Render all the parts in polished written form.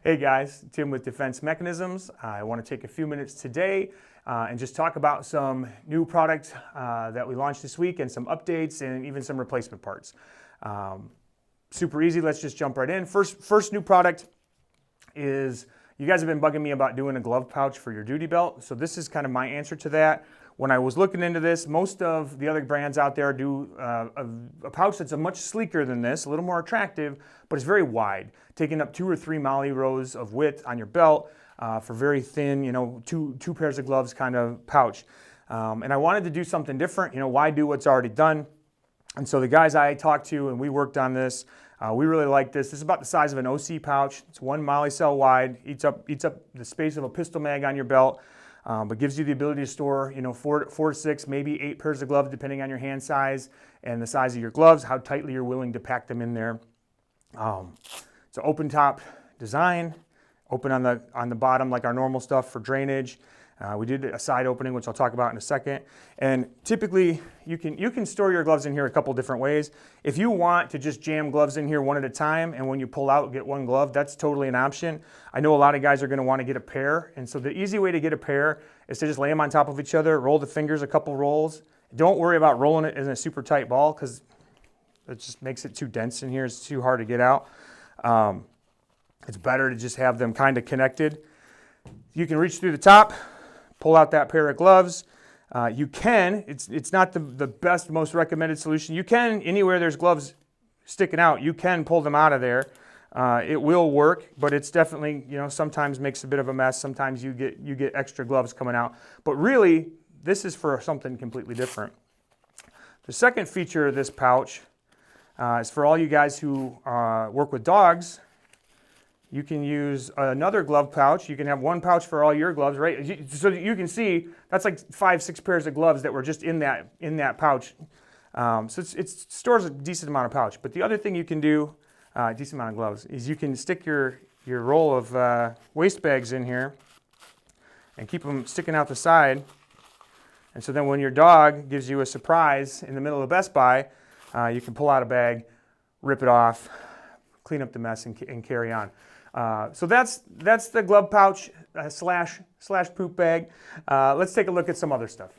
Hey guys, Tim with Defense Mechanisms. I want to take a few minutes today and just talk about some new product that we launched this week and some updates and even some replacement parts. Super easy, let's just jump right in. First new product is, you guys have been bugging me about doing a glove pouch for your duty belt, so this is kind of my answer to that. When I was looking into this, most of the other brands out there do a pouch that's much sleeker than this, a little more attractive, but it's very wide, taking up 2 or 3 MOLLE rows of width on your belt for very thin, two pairs of gloves kind of pouch. And I wanted to do something different. Why do what's already done? And so the guys I talked to and we worked on this, we really like this. This is about the size of an OC pouch. It's 1 MOLLE cell wide, eats up the space of a pistol mag on your belt. But gives you the ability to store, 4 to 6, maybe 8 pairs of gloves, depending on your hand size and the size of your gloves, how tightly you're willing to pack them in there. It's an open top design, open on the bottom like our normal stuff for drainage. We did a side opening, which I'll talk about in a second. And typically, you can store your gloves in here a couple different ways. If you want to just jam gloves in here one at a time, and when you pull out, get 1 glove, that's totally an option. I know a lot of guys are gonna wanna get a pair, and so the easy way to get a pair is to just lay them on top of each other, roll the fingers a couple rolls. Don't worry about rolling it in a super tight ball, because it just makes it too dense in here. It's too hard to get out. It's better to just have them kind of connected. You can reach through the top, pull out that pair of gloves. You can, it's not the best, most recommended solution. You can, anywhere there's gloves sticking out, you can pull them out of there. It will work, but it's definitely, sometimes makes a bit of a mess. Sometimes you get extra gloves coming out. But really, this is for something completely different. The second feature of this pouch is for all you guys who work with dogs. You can use another glove pouch. You can have 1 pouch for all your gloves, right? So that you can see that's like 5, 6 pairs of gloves that were just in that pouch. So it stores a decent amount of pouch. But the other thing you can do, decent amount of gloves, is you can stick your roll of waste bags in here and keep them sticking out the side. And so then when your dog gives you a surprise in the middle of Best Buy, you can pull out a bag, rip it off, clean up the mess, and carry on. So that's the glove pouch slash poop bag. Let's take a look at some other stuff.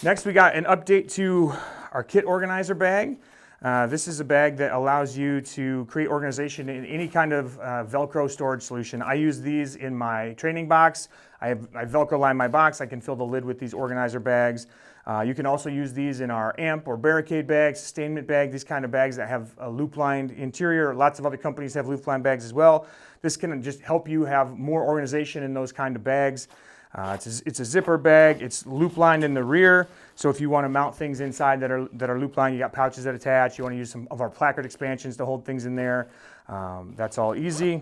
Next, we got an update to our kit organizer bag. This is a bag that allows you to create organization in any kind of Velcro storage solution. I use these in my training box. I Velcro line my box. I can fill the lid with these organizer bags. You can also use these in our amp or barricade bags, sustainment bag, these kind of bags that have a loop-lined interior. Lots of other companies have loop-lined bags as well. This can just help you have more organization in those kind of bags. It's a zipper bag. It's loop-lined in the rear, so if you want to mount things inside that are loop-lined, you got pouches that attach. You want to use some of our Placard expansions to hold things in there. That's all easy.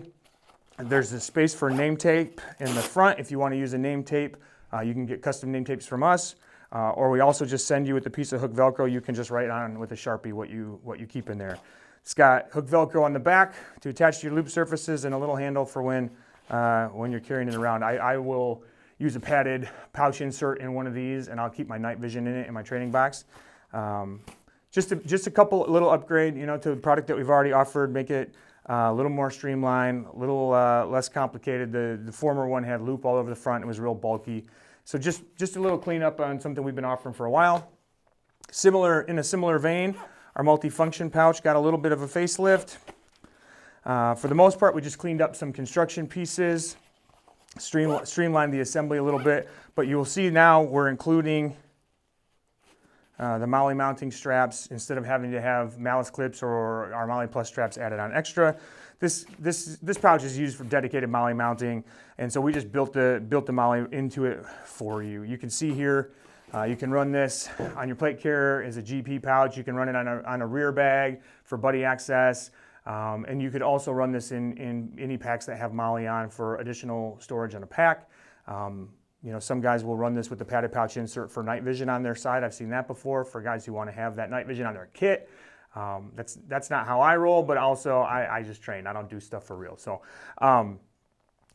There's a space for name tape in the front. If you want to use a name tape, you can get custom name tapes from us. Or we also just send you with a piece of hook Velcro. You can just write on with a Sharpie what you keep in there. It's got hook Velcro on the back to attach to your loop surfaces and a little handle for when you're carrying it around. I will use a padded pouch insert in one of these, and I'll keep my night vision in it in my training box. Just a couple little upgrade, to the product that we've already offered. Make it a little more streamlined, a little less complicated. The former one had loop all over the front. It was real bulky. So just a little cleanup on something we've been offering for a while. In a similar vein, our multi-function pouch got a little bit of a facelift. For the most part, we just cleaned up some construction pieces, streamlined the assembly a little bit, but you'll see now we're including the MOLLE mounting straps instead of having to have malice clips or our MOLLE Plus straps added on extra. This pouch is used for dedicated MOLLE mounting, and so we just built the MOLLE into it for you. You can see here, you can run this on your plate carrier as a GP pouch. You can run it on a rear bag for buddy access, and you could also run this in any packs that have MOLLE on for additional storage on a pack. Some guys will run this with the padded pouch insert for night vision on their side. I've seen that before for guys who want to have that night vision on their kit. That's not how I roll, but also I just train. I don't do stuff for real. So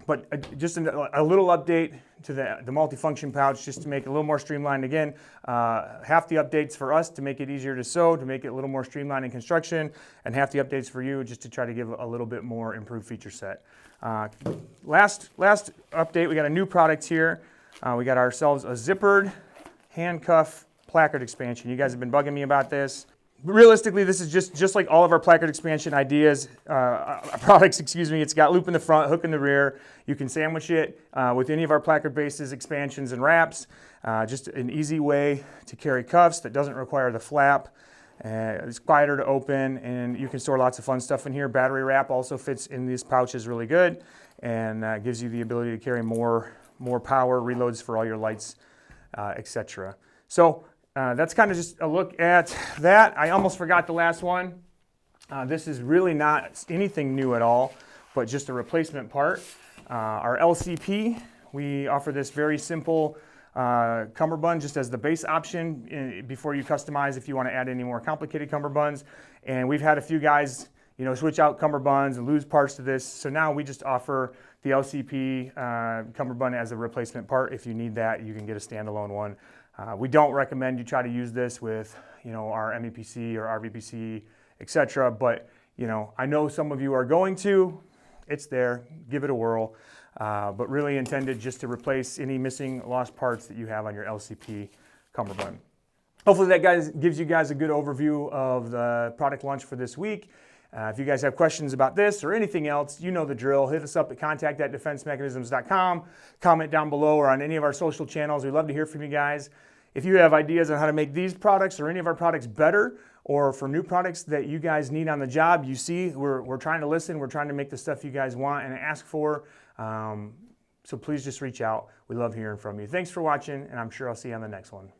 But just a little update to the multifunction pouch, just to make it a little more streamlined. Again, half the updates for us to make it easier to sew, to make it a little more streamlined in construction, and half the updates for you just to try to give a little bit more improved feature set. Last update, we got a new product here. We got ourselves a Zippered handcuff placard expansion. You guys have been bugging me about this. Realistically, this is just like all of our placard expansion ideas, products, excuse me. It's got loop in the front, hook in the rear. You can sandwich it with any of our placard bases, expansions, and wraps. Just an easy way to carry cuffs that doesn't require the flap. It's quieter to open, and you can store lots of fun stuff in here. Battery wrap also fits in these pouches really good, and gives you the ability to carry more power, reloads for all your lights, etc. So that's kind of just a look at that. I almost forgot the last one. This is really not anything new at all, but just a replacement part. Our LCP, we offer this very simple cummerbund just as the base option before you customize if you want to add any more complicated cummerbunds. And we've had a few guys, switch out cummerbunds and lose parts to this. So now we just offer the LCP cummerbund as a replacement part. If you need that, you can get a standalone one. We don't recommend you try to use this with, our MEPC or RVPC, etc. But, I know some of you are going to. It's there. Give it a whirl. But really intended just to replace any missing, lost parts that you have on your LCP cummerbund. Hopefully that gives you guys a good overview of the product launch for this week. If you guys have questions about this or anything else, you know the drill. Hit us up at contact@defensemechanisms.com. Comment down below or on any of our social channels. We'd love to hear from you guys. If you have ideas on how to make these products or any of our products better, or for new products that you guys need on the job, we're trying to listen. We're trying to make the stuff you guys want and ask for. So please just reach out. We love hearing from you. Thanks for watching, and I'm sure I'll see you on the next one.